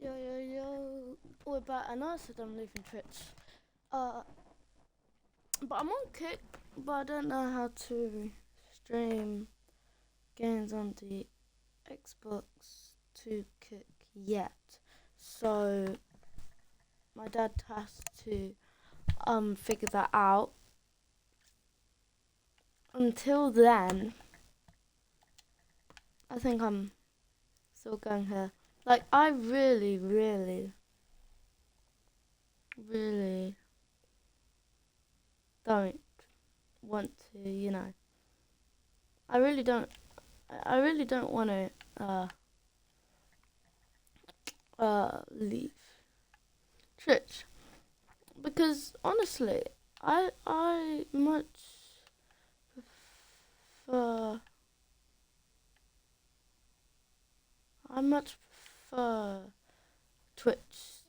Yo, yo, yo. We're back. I know I said I'm leaving Twitch. Uh, but I'm on Kick, but I don't know how to stream games on the Xbox to Kick yet. So my dad has to figure that out. Until then, I think I'm still going here. Like I really, really, really don't want to, I really don't I really don't want to leave church because honestly, I much prefer I much prefer Twitch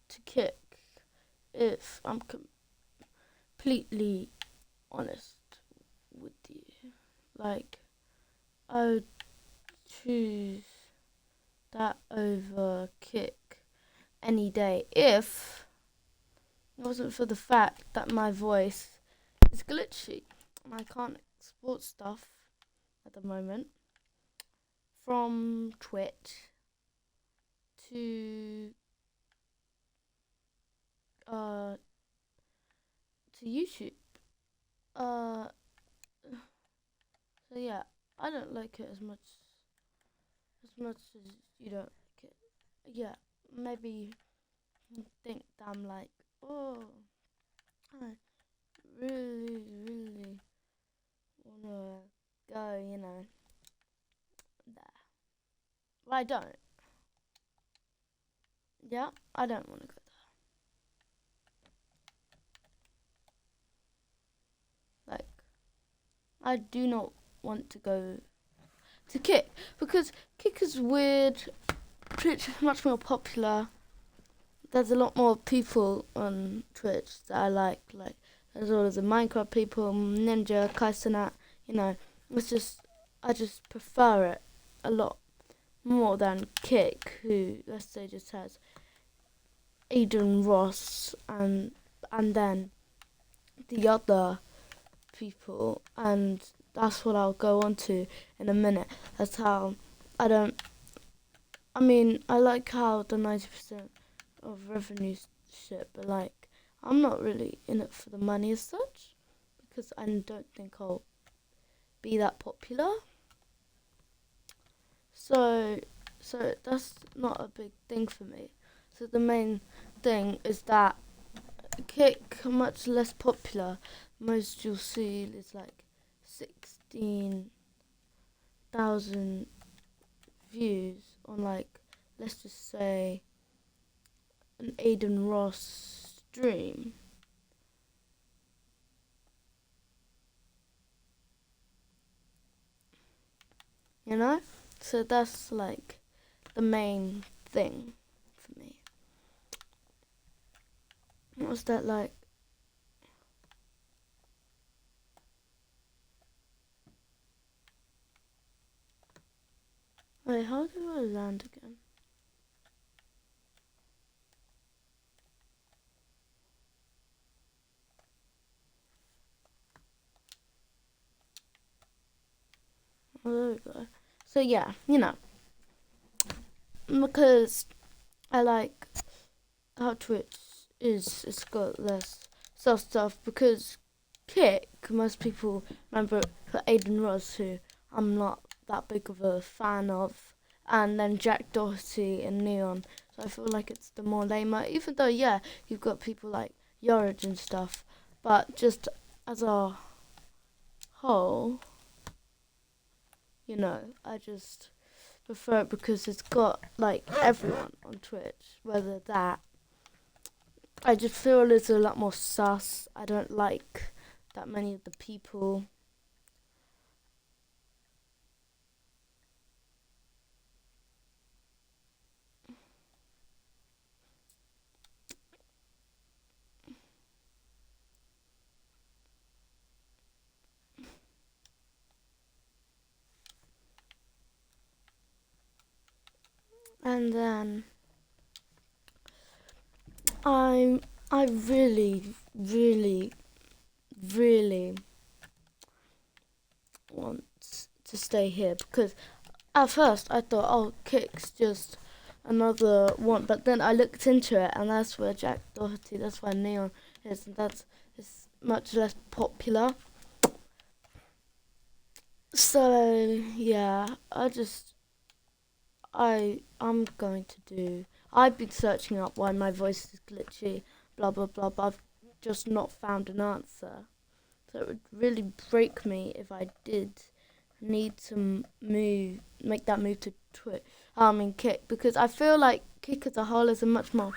to Kick if I'm completely honest with you. Like I would choose that over Kick any day if it wasn't for the fact that my voice is glitchy and I can't export stuff at the moment from Twitch to uh to YouTube. Uh so yeah, I don't like it as much as you don't like it. Yeah, maybe you think that I'm like, oh, I really, really wanna go, there. But I don't. Yeah, I don't wanna go there. Like, I do not want to go to Kick because Kick is weird. Twitch is much more popular. There's a lot more people on Twitch that I like. Like, there's all of the Minecraft people, Ninja, Kaisenat. You know, it's just I just prefer it a lot more than Kick, who let's say just has Aiden Ross and then the other people, and that's what I'll go on to in a minute. That's how I don't. I mean, I like how the 90% of revenue shit, but like, I'm not really in it for the money as such because I don't think I'll be that popular. So, so that's not a big thing for me. So the main thing is that Kick much less popular. Most you'll see is like 16,000 views on like let's just say an Aiden Ross stream. You know? So that's like the main thing for me. What was that like? Wait, how do I land again? Oh, there we go. So yeah, because I like how Twitch is. It's got less self stuff because Kick, most people remember for Aiden Ross, who I'm not that big of a fan of, and then Jack Doherty and Neon. So I feel like it's the more lamer, even though, yeah, you've got people like Yorage and stuff, but just as a whole, I just prefer it because it's got like everyone on Twitch, whether that. I just feel it's a lot more sus. I don't like that many of the people. And then I really, really, really want to stay here because at first I thought, oh, Kick's just another one, but then I looked into it, and that's where Jack Doherty, that's why Neon is, and it's much less popular. So yeah, I'm going to do. I've been searching up why my voice is glitchy, blah blah blah, but I've just not found an answer. So it would really break me if I did need to make that move to Kick, because I feel like Kick as a whole is a much more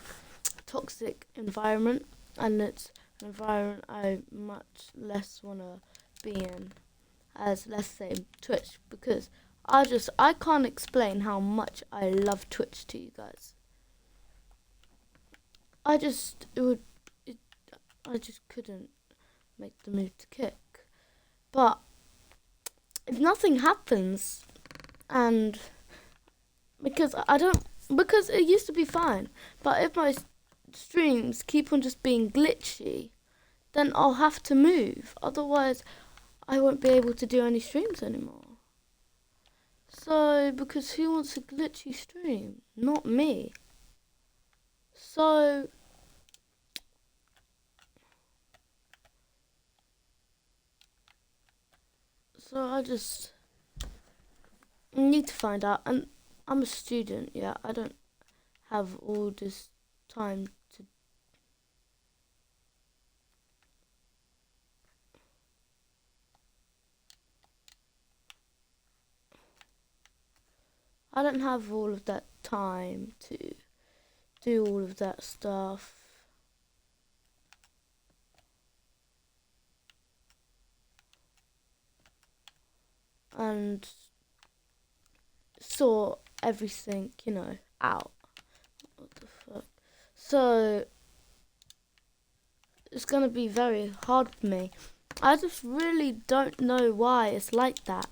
toxic environment, and it's an environment I much less wanna be in as, let's say, Twitch, because I can't explain how much I love Twitch to you guys. I just couldn't make the move to Kick. But if nothing happens, and because it used to be fine, but if my streams keep on just being glitchy, then I'll have to move. Otherwise, I won't be able to do any streams anymore. So, because who wants a glitchy stream? Not me. So I just need to find out. And I'm a student, yeah. I don't have all this time to. I don't have all of that time to do all of that stuff. And sort everything, out. What the fuck? So it's gonna be very hard for me. I just really don't know why it's like that.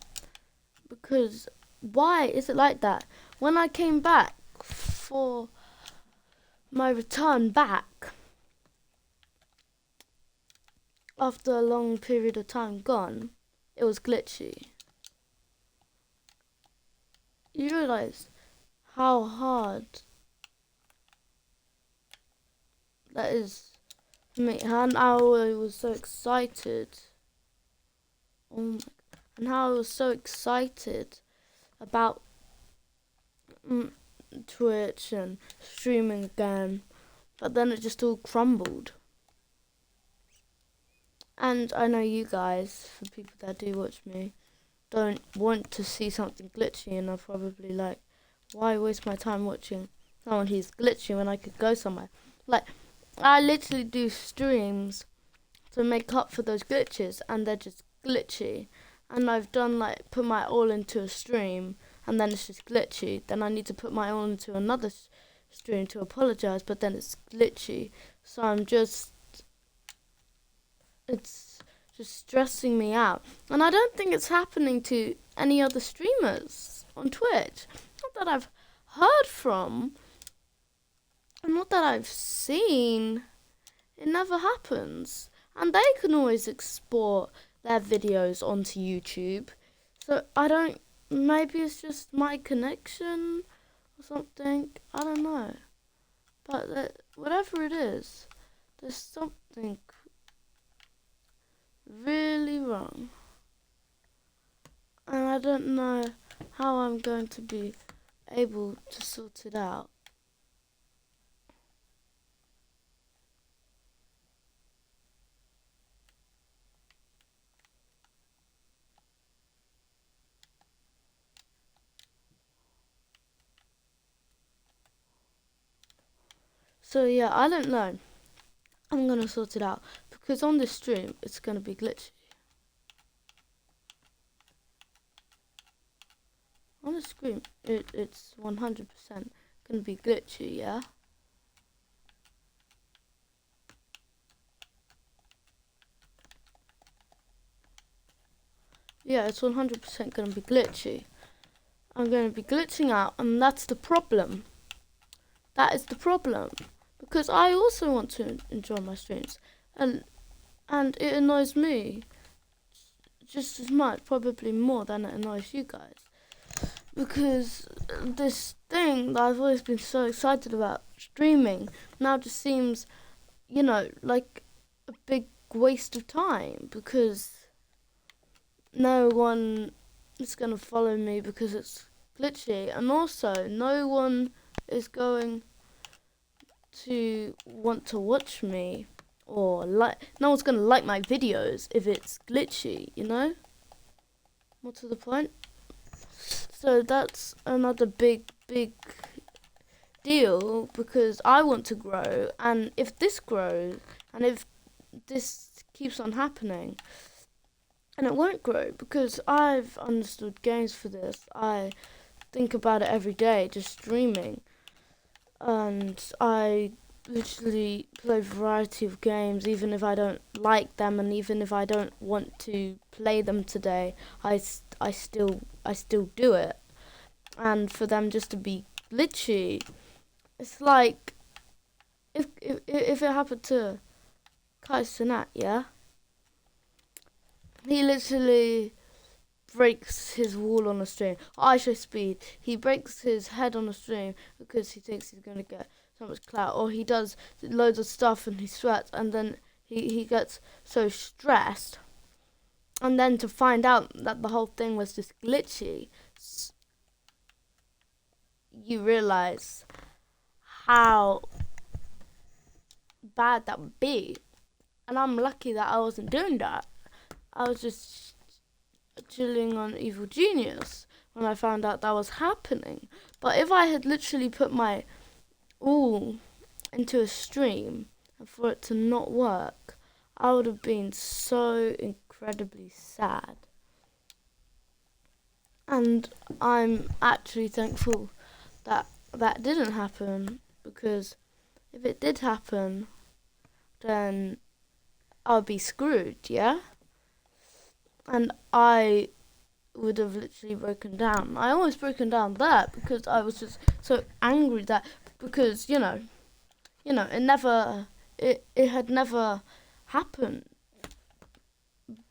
Because why is it like that? When I came back for my return back after a long period of time gone, it was glitchy. You realise how hard that is for me, and how I was so excited. Oh my God. And how I was so excited about Twitch and streaming again, but then it just all crumbled. And I know you guys, for people that do watch me, don't want to see something glitchy, and are probably like, why waste my time watching someone who's glitchy when I could go somewhere? Like, I literally do streams to make up for those glitches, and they're just glitchy. And I've done put my all into a stream, and then it's just glitchy. Then I need to put my all into another stream to apologize, but then it's glitchy. So it's just stressing me out. And I don't think it's happening to any other streamers on Twitch. Not that I've heard from, and not that I've seen. It never happens. And they can always export their videos onto YouTube. So maybe it's just my connection or something. I don't know. But whatever it is, there's something really wrong. And I don't know how I'm going to be able to sort it out. So yeah, I don't know. I'm gonna sort it out, because on this stream it's gonna be glitchy. On the screen it's 100% gonna be glitchy, yeah? Yeah, it's 100% gonna be glitchy. I'm gonna be glitching out, and that's the problem. That is the problem. because I also want to enjoy my streams, and it annoys me just as much, probably more than it annoys you guys, because this thing that I've always been so excited about, streaming, now just seems, like a big waste of time, because no one is going to follow me because it's glitchy, and also no one is going to want to watch me, or no one's going to like my videos if it's glitchy, more to the point. So that's another big deal, because I want to grow, and if this grows, and if this keeps on happening, and it won't grow, because I've understood games for this. I think about it every day, just streaming, and I literally play a variety of games, even if I don't like them, and even if I don't want to play them today, I still do it. And for them just to be glitchy, it's like if it happened to Kai Cenat, yeah, he literally breaks his wall on a stream. IShowSpeed, he breaks his head on a stream because he thinks he's going to get so much clout, or he does loads of stuff and he sweats, and then he gets so stressed, and then to find out that the whole thing was just glitchy, you realize how bad that would be. And I'm lucky that I wasn't doing that. I was just chilling on Evil Genius when I found out that was happening. But if I had literally put my all into a stream and for it to not work, I would have been so incredibly sad. And I'm actually thankful that didn't happen, because if it did happen, then I'll be screwed, yeah? And I would have literally broken down. I almost broken down there because I was just so angry that, because, it had never happened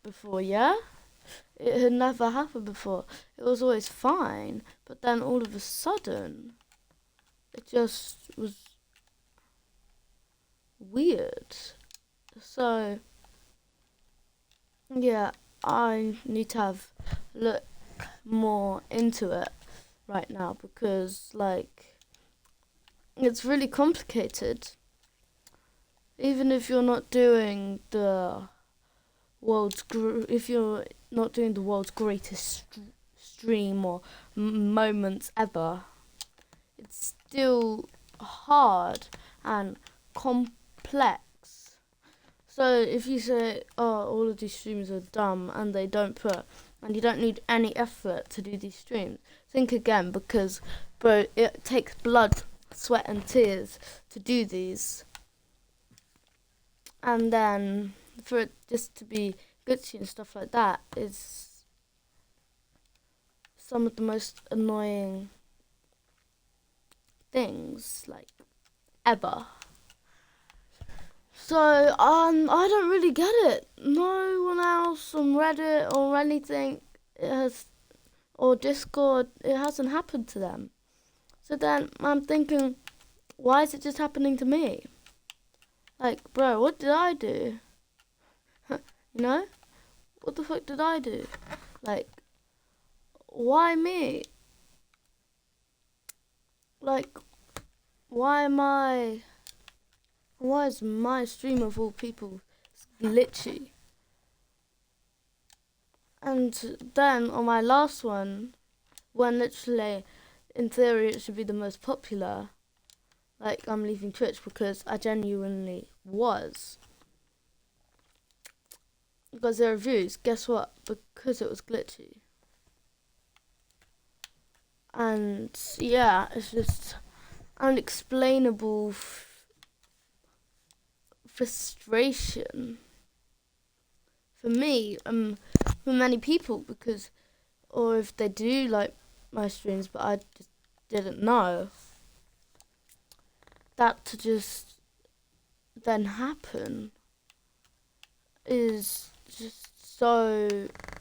before, yeah? It had never happened before. It was always fine, but then all of a sudden, it just was weird. So, yeah, I need to look more into it right now, because, it's really complicated. Even if you're not doing the world's greatest stream or moments ever, it's still hard and complex. So if you say, all of these streams are dumb and you don't need any effort to do these streams, think again, because, bro, it takes blood, sweat and tears to do these. And then for it just to be glitchy and stuff like that is some of the most annoying things, ever. So, I don't really get it. No one else on Reddit or anything or Discord, it hasn't happened to them. So then I'm thinking, why is it just happening to me? Bro, what did I do? What the fuck did I do? Why me? Why is my stream of all people glitchy? And then on my last one, when literally, in theory, it should be the most popular, I'm leaving Twitch because I genuinely was. Got 0 views. Guess what? Because it was glitchy. And yeah, it's just unexplainable frustration for me, for many people, because, or if they do like my streams but I just didn't know, that to just then happen is just so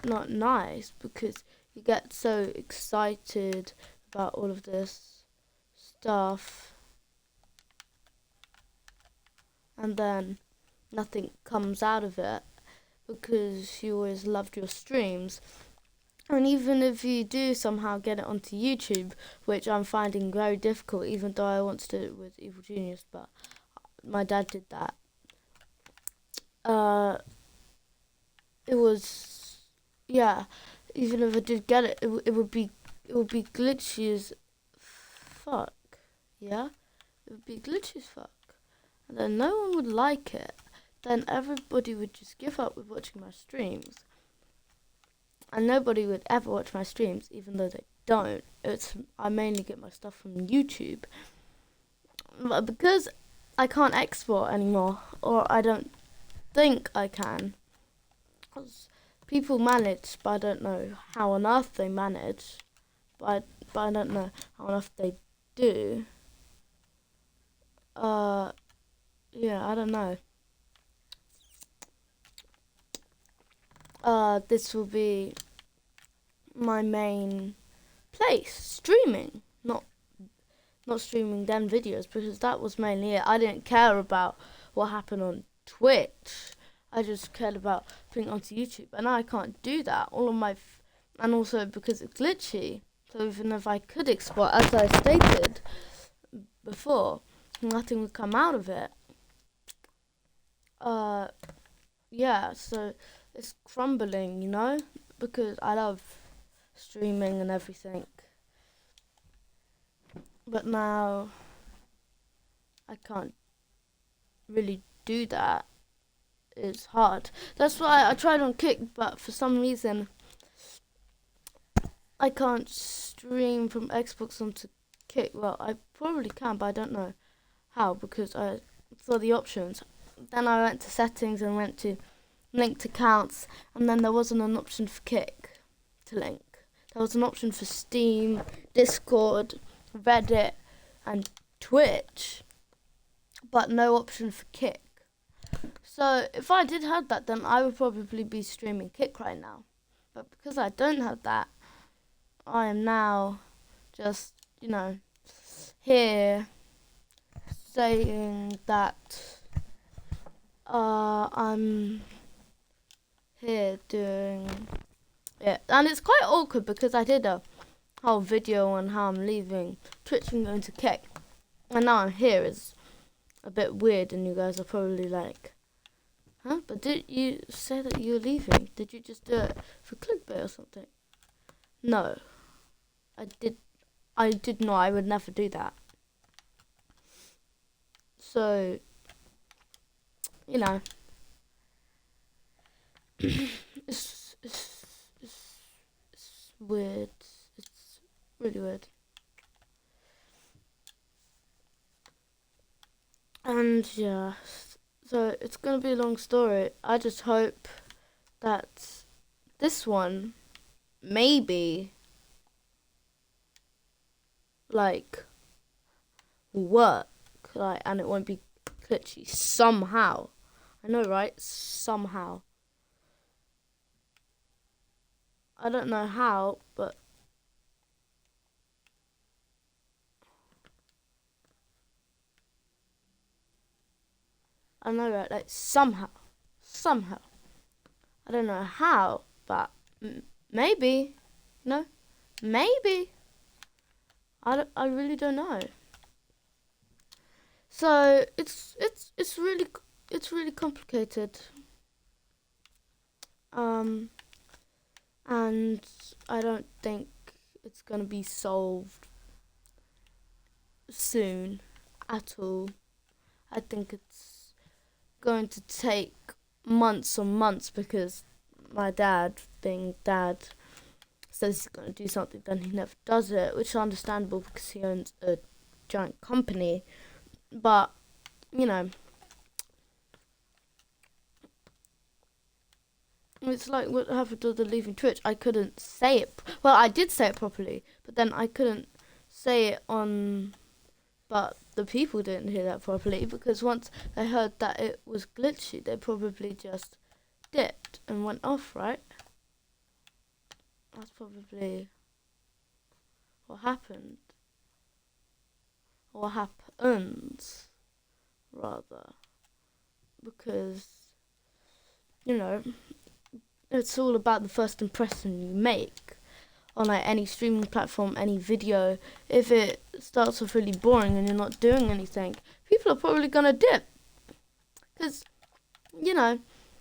not nice, because you get so excited about all of this stuff and then nothing comes out of it, because you always loved your streams. And even if you do somehow get it onto YouTube, which I'm finding very difficult, even though I want to do it with Evil Genius, but my dad did that. It was, yeah. Even if I did get it, it would be glitchy as fuck. Yeah, it would be glitchy as fuck, and then no one would like it. Then everybody would just give up with watching my streams. And nobody would ever watch my streams, even though they don't. I mainly get my stuff from YouTube. But because I can't export anymore, or I don't think I can, because people manage, but I don't know how on earth they manage. But I don't know how on earth they do. Yeah, I don't know. This will be my main place, streaming, not streaming then videos, because that was mainly it. I didn't care about what happened on Twitch. I just cared about putting it onto YouTube, and I can't do that. All of my and also because it's glitchy. So even if I could export, as I stated before, nothing would come out of it. Yeah, so it's crumbling, you know, because I love streaming and everything. But now I can't really do that. It's hard. That's why I tried on Kick, but for some reason I can't stream from Xbox onto Kick. Well, I probably can, but I don't know how, because I saw the options. Then I went to settings and went to linked accounts, and then there wasn't an option for Kick to link. There was an option for Steam, Discord, Reddit, and Twitch, but no option for Kick. So if I did have that, then I would probably be streaming Kick right now. But because I don't have that, I am now just, here saying that I'm here doing it. And it's quite awkward because I did a whole video on how I'm leaving Twitch and going to Kick. And now I'm here. It's a bit weird, and you guys are probably like, huh? But did you say that you're leaving? Did you just do it for clickbait or something? No. I did not. I would never do that. So, it's weird. It's really weird. And yeah, so it's gonna be a long story. I just hope that this one maybe work, and it won't be glitchy somehow. I know, right? Somehow. I don't know how, but I know, right? Somehow. I don't know how, but maybe. Maybe. I really don't know. So it's really complicated. And I don't think it's gonna be solved soon at all. I think it's going to take months or months, because my dad says he's going to do something, then he never does it, which is understandable because he owns a giant company. But, it's like what happened to the leaving Twitch. I couldn't say it. Well, I did say it properly, but then I couldn't say it on but the people didn't hear that properly, because once they heard that it was glitchy, they probably just dipped and went off, right? That's probably what happened. Or happens, rather. Because, you know, it's all about the first impression you make on like any streaming platform, any video. If it starts off really boring and you're not doing anything, people are probably gonna dip, because you know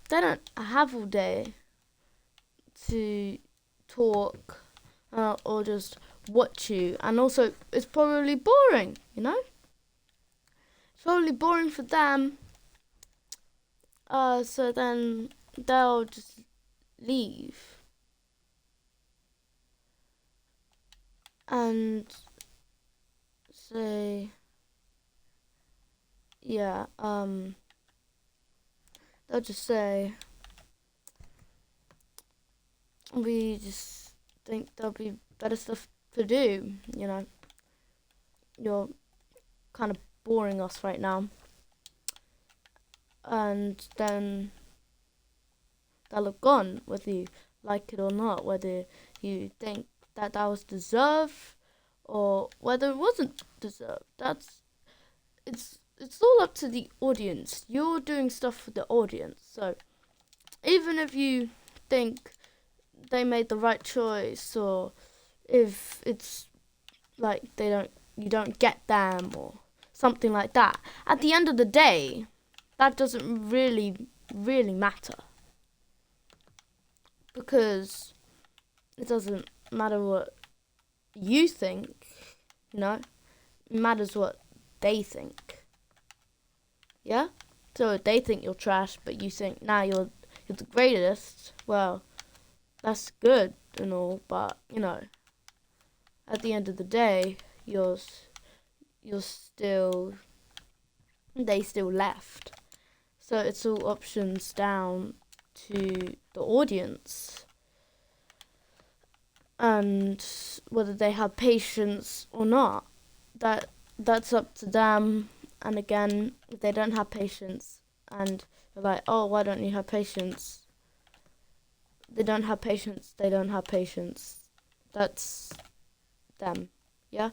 they don't have all day to talk or just watch you, and also it's probably boring. It's probably boring for them. So then they'll just leave. And say, yeah, they'll just say, we just think there'll be better stuff to do, You're kind of boring us right now. And then they'll have gone, whether you like it or not, whether you think that was deserved or whether it wasn't deserved. It's all up to the audience. You're doing stuff for the audience. So even if you think they made the right choice, or if it's like you don't get them or something like that, at the end of the day, that doesn't really matter, because it doesn't matter what you think, it matters what they think. Yeah? So if they think you're trash, but you think, nah, you're the greatest, well, that's good and all, but, at the end of the day, you're still, they still left. So it's all options down to the audience, and whether they have patience or not, that's up to them. And again, if they don't have patience and you're like, oh, why don't you have patience? They don't have patience. That's them. Yeah.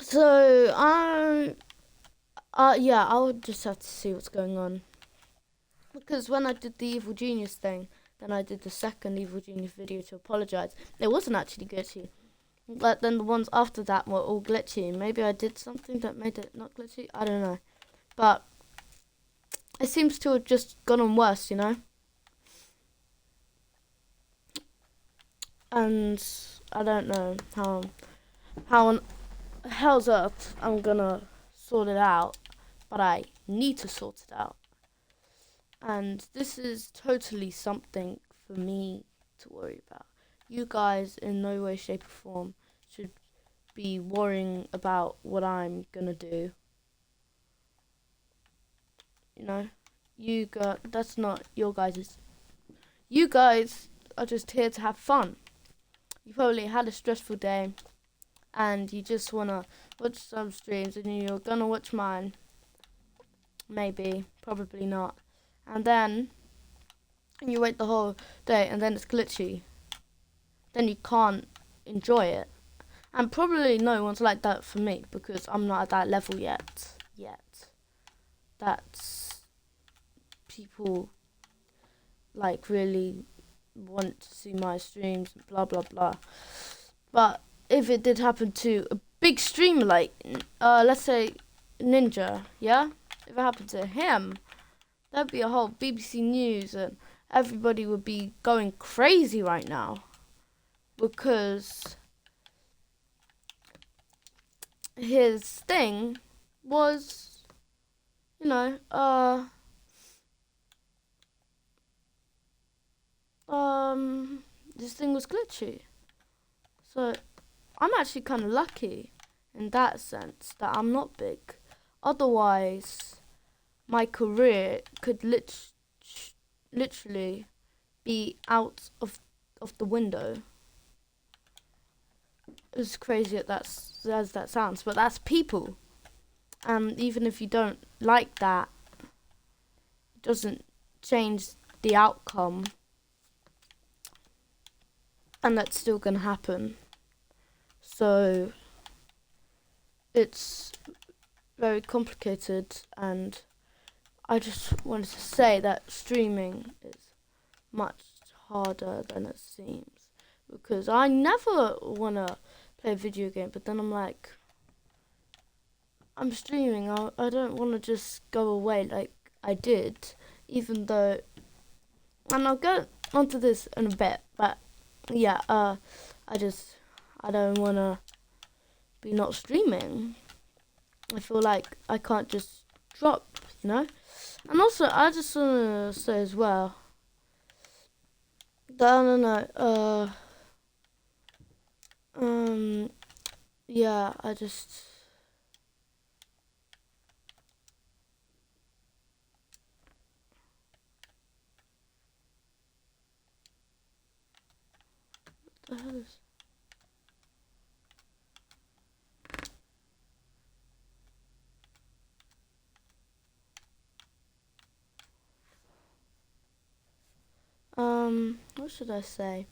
So I'll just have to see what's going on, because when I did the Evil Genius thing, then I did the second Evil Genius video to apologise. It wasn't actually glitchy, but then the ones after that were all glitchy. Maybe I did something that made it not glitchy. I don't know, but it seems to have just gone on worse, And I don't know how on hell's earth I'm gonna sort it out, but I need to sort it out. And this is totally something for me to worry about. You guys in no way, shape or form should be worrying about what I'm gonna do. That's not your guys's. You guys are just here to have fun. You probably had a stressful day and you just wanna watch some streams, and you're gonna watch mine. Maybe, probably not. And then you wait the whole day and then it's glitchy. Then you can't enjoy it. And probably no one's like that for me, because I'm not at that level yet. That's people like really want to see my streams, blah blah blah. But if it did happen to a big streamer like let's say Ninja, yeah? If it happened to him, that'd be a whole BBC News, and everybody would be going crazy right now, because his thing was, this thing was glitchy. So I'm actually kind of lucky in that sense that I'm not big. Otherwise, my career could literally be out of the window. as crazy as that sounds, but that's people. And even if you don't like that, it doesn't change the outcome. And that's still going to happen. So it's very complicated, and I just wanted to say that streaming is much harder than it seems, because I never want to play a video game, but then I'm like, I'm streaming, I don't want to just go away like I did, even though, and I'll get onto this in a bit, but yeah, I don't want to be not streaming. I feel like I can't just drop, you know? And also, I just want to say as well that, I don't know, yeah, I just... What the hell is... what should I say?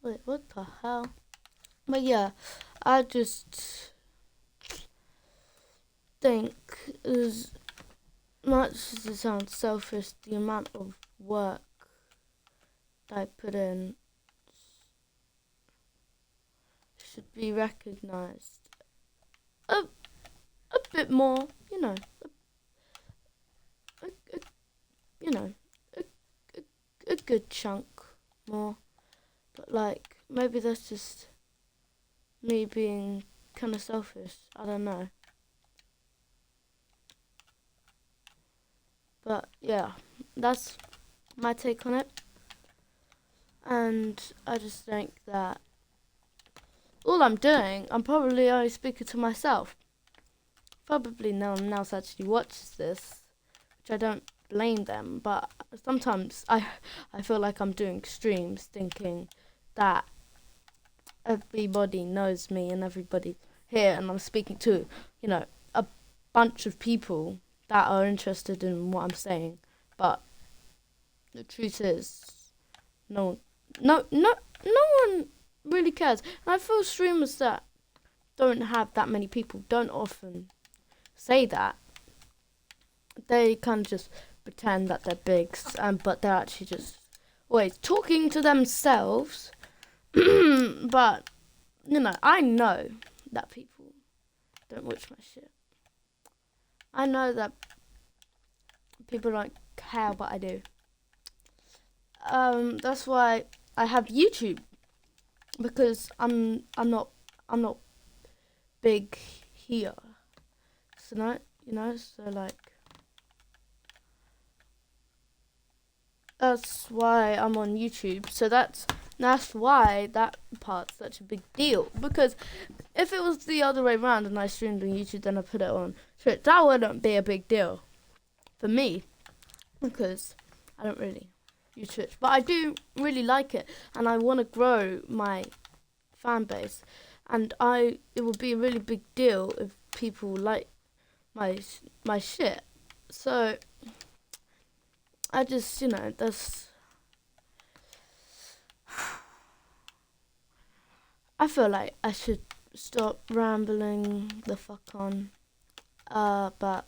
Wait, what the hell? But yeah, I just think, as much as it sounds selfish, the amount of work that I put in should be recognised a bit more, you know, a, a, you know, a, a good chunk more. But like, maybe that's just me being kind of selfish. I don't know. But yeah, that's my take on it. And I just think that all I'm doing, I'm probably only speaking to myself. Probably no one else actually watches this, which I don't blame them. But sometimes I feel like I'm doing streams thinking that everybody knows me and everybody here, and I'm speaking to, you know, a bunch of people that are interested in what I'm saying. But the truth is, no one really cares. And I feel streamers that don't have that many people don't often say that. They kind of just pretend that they're big, but they're actually just always talking to themselves. But, you know, I know that people don't watch my shit. I know that people don't care what I do. That's why I have YouTube, because I'm not big here. So not, you know, so like, that's why I'm on YouTube. So that's why that part's such a big deal. Because if it was the other way around and I streamed on YouTube, then I put it on Twitch, that wouldn't be a big deal for me, because I don't really use Twitch. But I do really like it, and I want to grow my fan base, and it would be a really big deal if people like my shit. So I just, you know, that's I feel like I should stop rambling the fuck on. But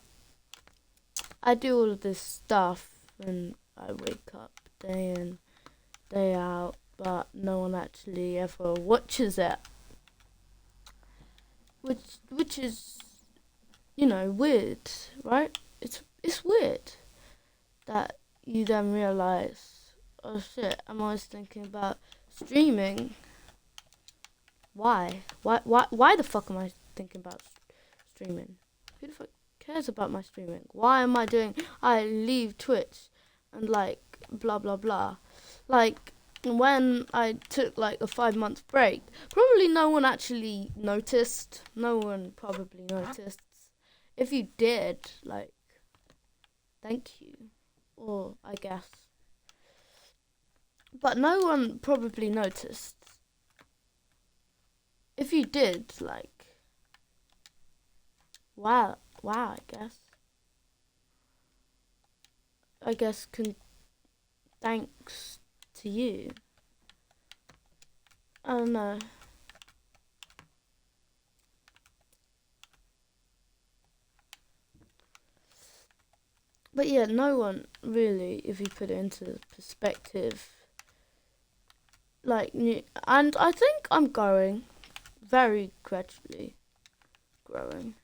I do all of this stuff and I wake up day in, day out, but no one actually ever watches it. Which is, weird, right? It's weird that you then realise, oh shit, I'm always thinking about streaming. Why? Why the fuck am I thinking about streaming? Who the fuck cares about my streaming? Why am I leave Twitch and like blah blah blah. Like when I took like a 5-month break, probably no one actually noticed. No one probably noticed. If you did, like, thank you. Or I guess. But no one probably noticed. If you did, like, wow, I guess. Thanks to you. I don't know. But yeah, no one really, if you put it into perspective, like, and I think I'm growing, very gradually growing,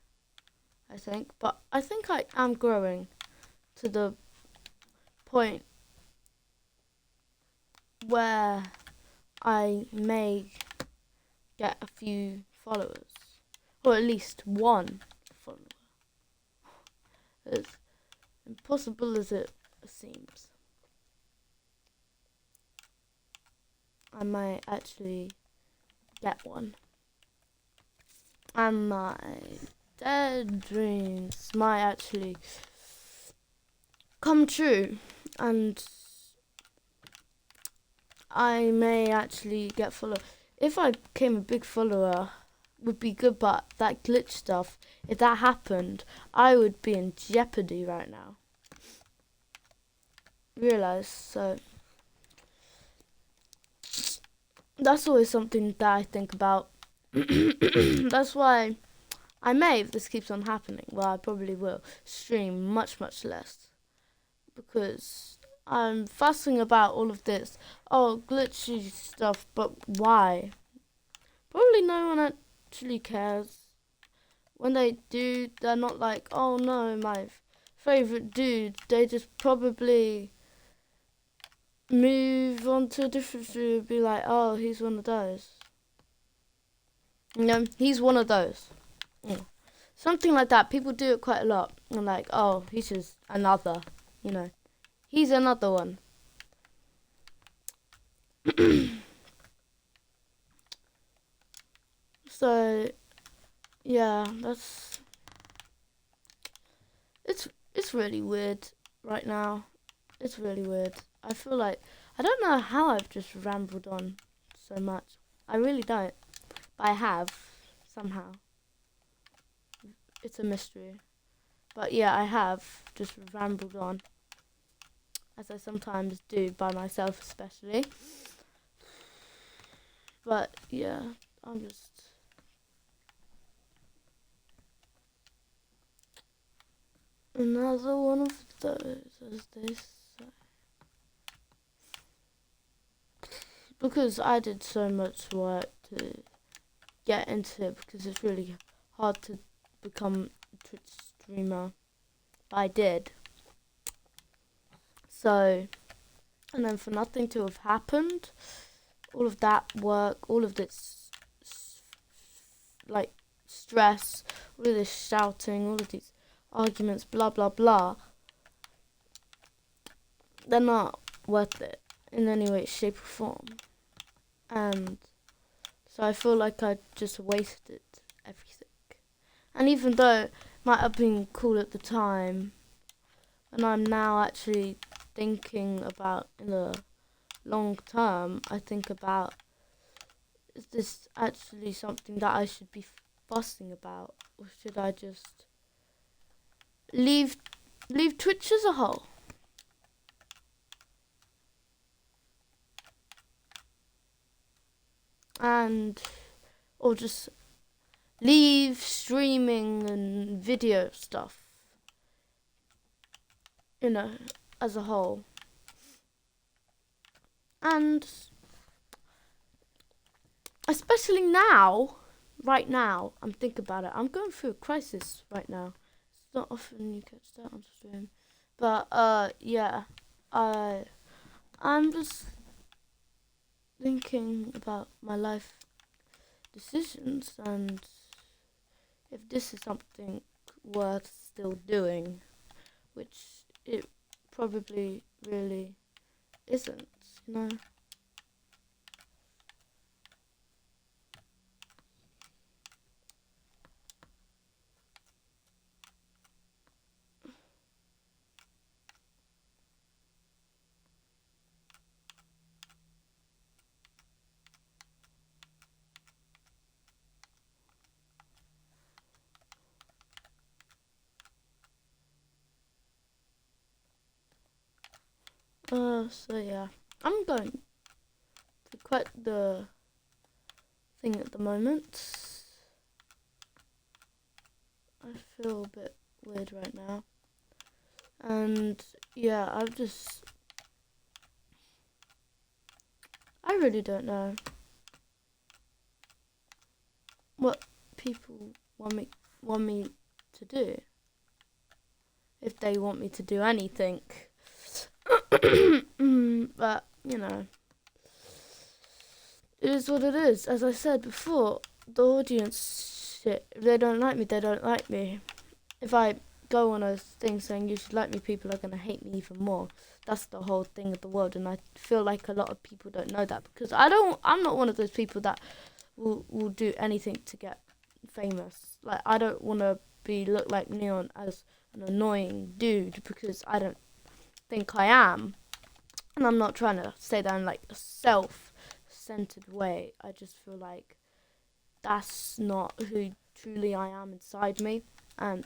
I think. But I think I am growing to the point where I may get a few followers, or at least one follower. As impossible as it seems, I might actually get one. And my dead dreams might actually come true, and I may actually get followers. If I became a big follower, would be good, but that glitch stuff, if that happened, I would be in jeopardy right now. Realize, so that's always something that I think about. That's why I may, if this keeps on happening, well, I probably will stream much less, because I'm fussing about all of this. Oh, glitchy stuff, but why? Probably no one actually cares. When they do, they're not like, oh no, my favorite dude. They just probably move on to a different dude, be like, oh, he's one of those. He's one of those. Yeah. Something like that. People do it quite a lot. And like, oh, he's just another, He's another one. So, yeah, it's really weird right now. It's really weird. I feel like, I don't know how I've just rambled on so much. I really don't. But I have, somehow. It's a mystery. But yeah, I have just rambled on, as I sometimes do by myself especially. But yeah, I'm just... another one of those, as they say. Because I did so much work to get into it, because it's really hard to become a Twitch streamer. I did. So, and then for nothing to have happened, all of that work, all of this like stress, all of this shouting, all of these arguments, blah blah blah, they're not worth it in any way, shape or form. And so I feel like I just wasted everything. And even though it might have been cool at the time, and I'm now actually thinking about in the long term, I think about, is this actually something that I should be fussing about, or should I just leave Twitch as a whole? And or just leave streaming and video stuff, you know, as a whole. And especially now, right now, I'm thinking about it. I'm going through a crisis right now. It's not often you catch that on stream, but yeah, I'm just thinking about my life decisions and if this is something worth still doing, which it probably really isn't, you know. So yeah, I'm going through quite the thing at the moment. I feel a bit weird right now. And yeah, I really don't know what people want me to do. If they want me to do anything. But, you know, it is what it is. As I said before, the audience shit, if they don't like me, they don't like me. If I go on a thing saying you should like me, people are going to hate me even more. That's the whole thing of the world, and I feel like a lot of people don't know that, because I'm not one of those people that will do anything to get famous. Like, I don't want to look like Neon as an annoying dude, because I don't think I am. And I'm not trying to say that in like a self-centered way. I just feel like that's not who truly I am inside me, and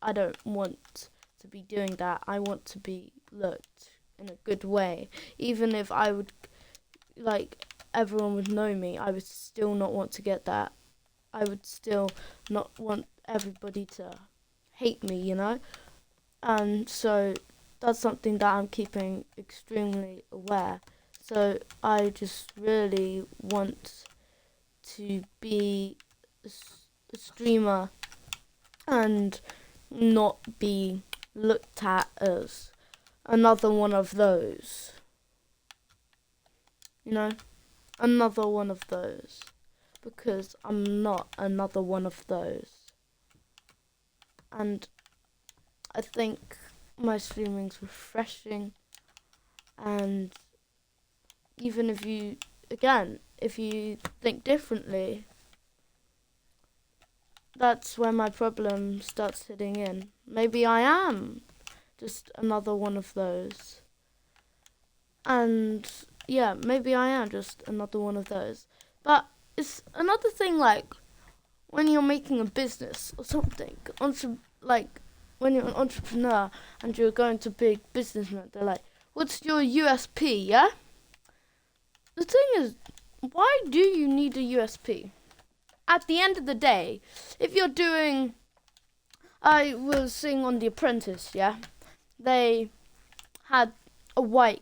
I don't want to be doing that. I want to be looked in a good way. Even if I would, like, everyone would know me, I would still not want to get that. I would still not want everybody to hate me, you know? And so that's something that I'm keeping extremely aware. So I just really want to be a streamer and not be looked at as another one of those. You know? Another one of those. Because I'm not another one of those. And I think my streaming's refreshing, and even if you think differently, that's where my problem starts hitting in. Maybe I am just another one of those. And yeah, maybe I am just another one of those. But it's another thing, like, when you're making a business or something, like, when you're an entrepreneur and you're going to big businessmen, they're like, what's your USP, yeah? The thing is, why do you need a USP? At the end of the day, if you're doing, I was seeing on The Apprentice, yeah? They had a white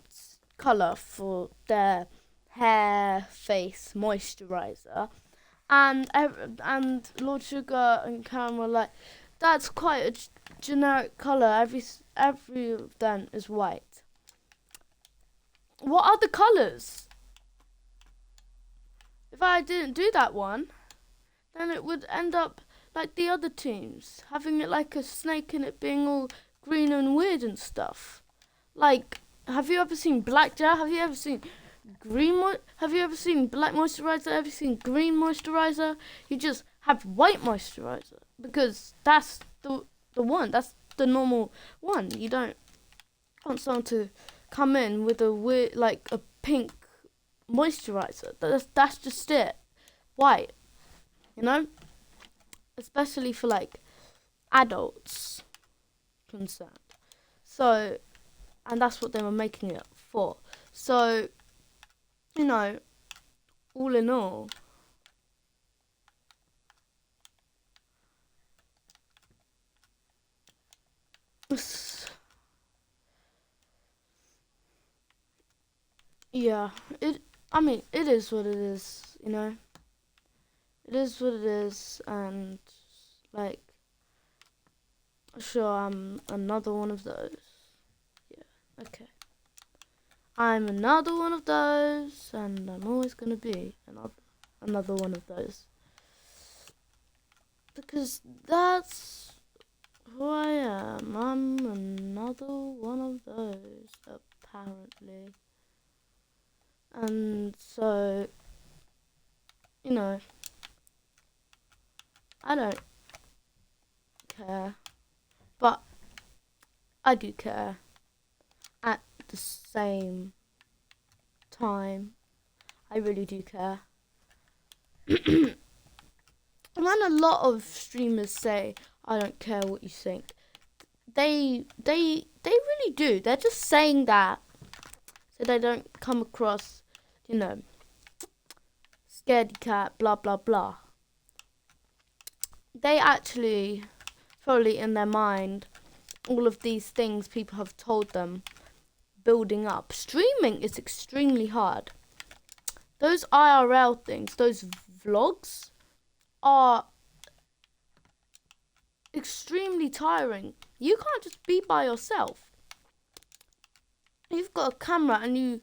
colour for their hair, face, moisturiser. And Lord Sugar and Karen were like, that's quite a generic colour. Every of them is white. What are the colours? If I didn't do that one, then it would end up like the other teams, having it like a snake and it being all green and weird and stuff. Like, have you ever seen Blackjack? Have you ever seen have you ever seen black moisturizer? Have you seen green moisturizer? You just have white moisturizer, because that's the one. That's the normal one. You don't want someone to come in with a weird, like a pink moisturizer. That's just it. White, you know? Especially for like adults concerned. So, and that's what they were making it for. So, you know, all in all, Yeah, I mean, it is what it is, you know. It is what it is, and like, sure, I'm another one of those. Yeah, okay. I'm another one of those, and I'm always gonna be another one of those. Because that's who I am. I'm another one of those, apparently. And so, you know, I don't care. But I do care at the same time. I really do care. When a lot of streamers say, I don't care what you think, they really do. They're just saying that so they don't come across, you know, scaredy cat, blah blah blah. They actually, probably in their mind, all of these things people have told them, building up. Streaming is extremely hard. Those IRL things, those vlogs, are extremely tiring. You can't just be by yourself. You've got a camera and you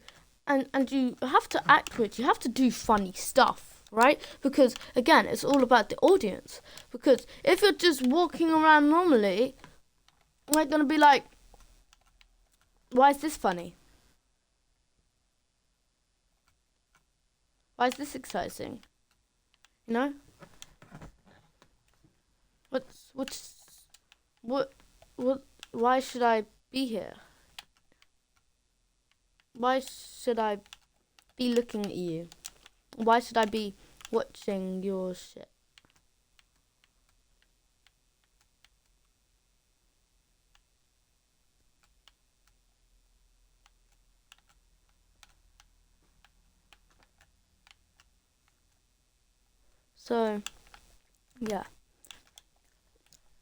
have to act with. You have to do funny stuff, right? Because again, it's all about the audience. Because if you're just walking around normally, they're gonna be like, why is this funny? Why is this exciting? You know? What, why should I be here? Why should I be looking at you? Why should I be watching your shit? So, yeah.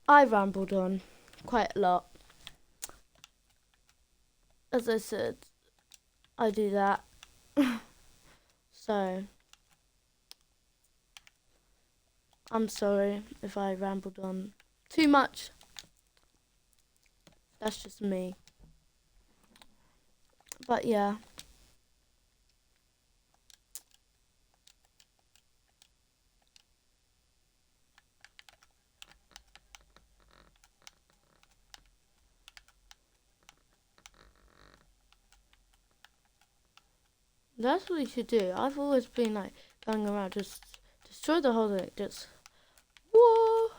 I rambled on quite a lot. As I said, I do that. So, I'm sorry if I rambled on too much. That's just me. But yeah. That's what you should do. I've always been like going around, just destroy the whole thing. Just, whoa.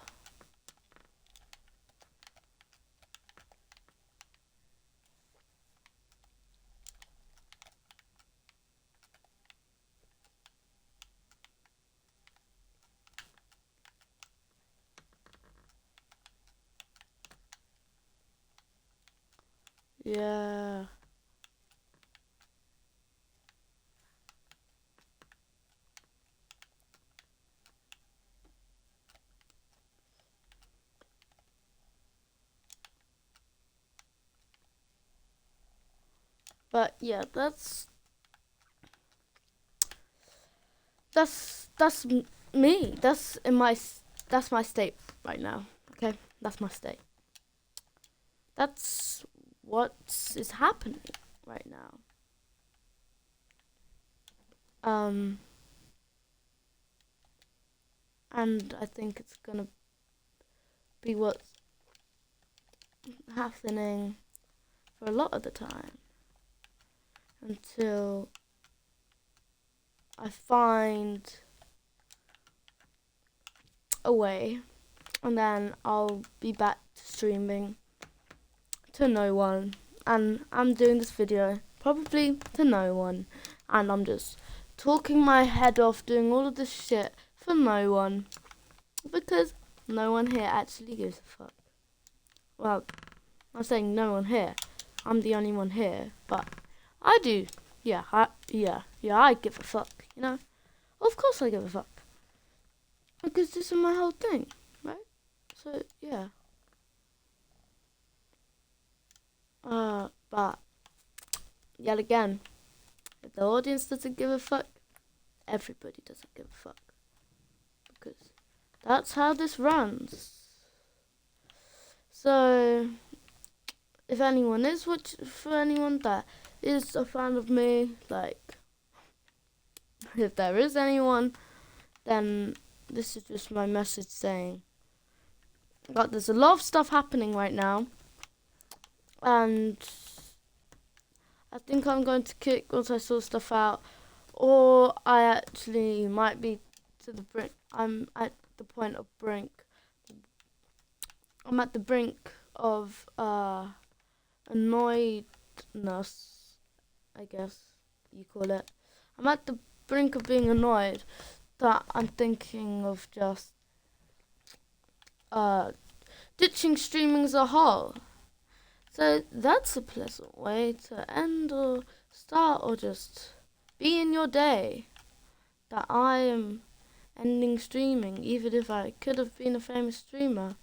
Yeah. But yeah, that's me. That's my state right now. Okay, that's my state. That's what is happening right now. And I think it's gonna be what's happening for a lot of the time until I find a way, and then I'll be back to streaming to no one, and I'm doing this video probably to no one, and I'm just talking my head off, doing all of this shit for no one, because no one here actually gives a fuck. Well, I'm saying no one here. I'm the only one here, but I do. Yeah, I give a fuck, you know? Of course I give a fuck. Because this is my whole thing, right? So, yeah. But yet again, if the audience doesn't give a fuck, everybody doesn't give a fuck. Because that's how this runs. So, if anyone is for anyone that is a fan of me, like, if there is anyone, then this is just my message saying, but there's a lot of stuff happening right now, and I think I'm going to kick once I sort stuff out, or I actually might be to the brink. I'm at the point of brink. I'm at the brink of annoyedness, I guess you call it. I'm at the brink of being annoyed that I'm thinking of just ditching streaming as a whole. So that's a pleasant way to end or start or just be in your day. That I am ending streaming, even if I could have been a famous streamer.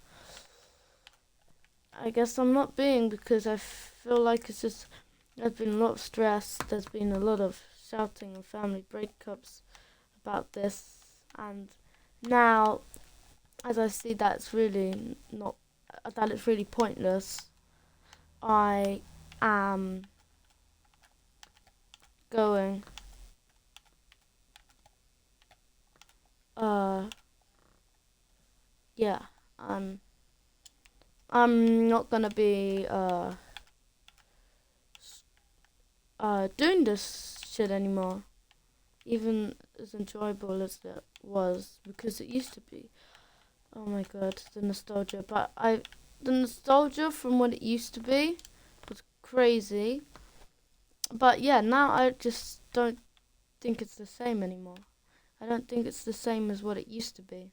I guess I'm not being, because I feel like it's just, there's been a lot of stress, there's been a lot of shouting and family breakups about this, and now, as I see that it's really not, that it's really pointless, I am going yeah, I'm not gonna be doing this shit anymore, even as enjoyable as it was, because it used to be. Oh my god, the nostalgia. But the nostalgia from what it used to be was crazy. But yeah, now I just don't think it's the same anymore. I don't think it's the same as what it used to be.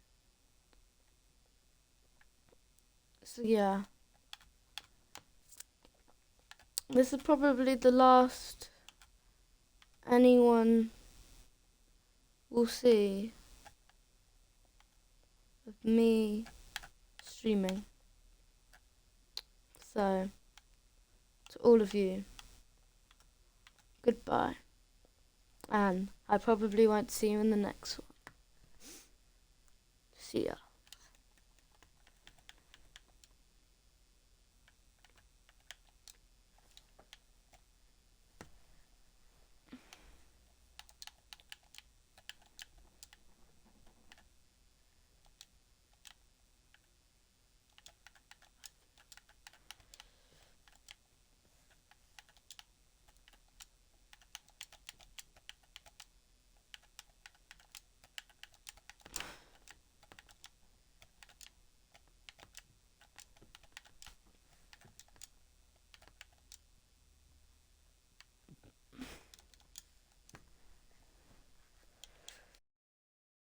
So yeah. This is probably the last anyone will see of me streaming. So, to all of you, goodbye. And I probably won't see you in the next one. See ya.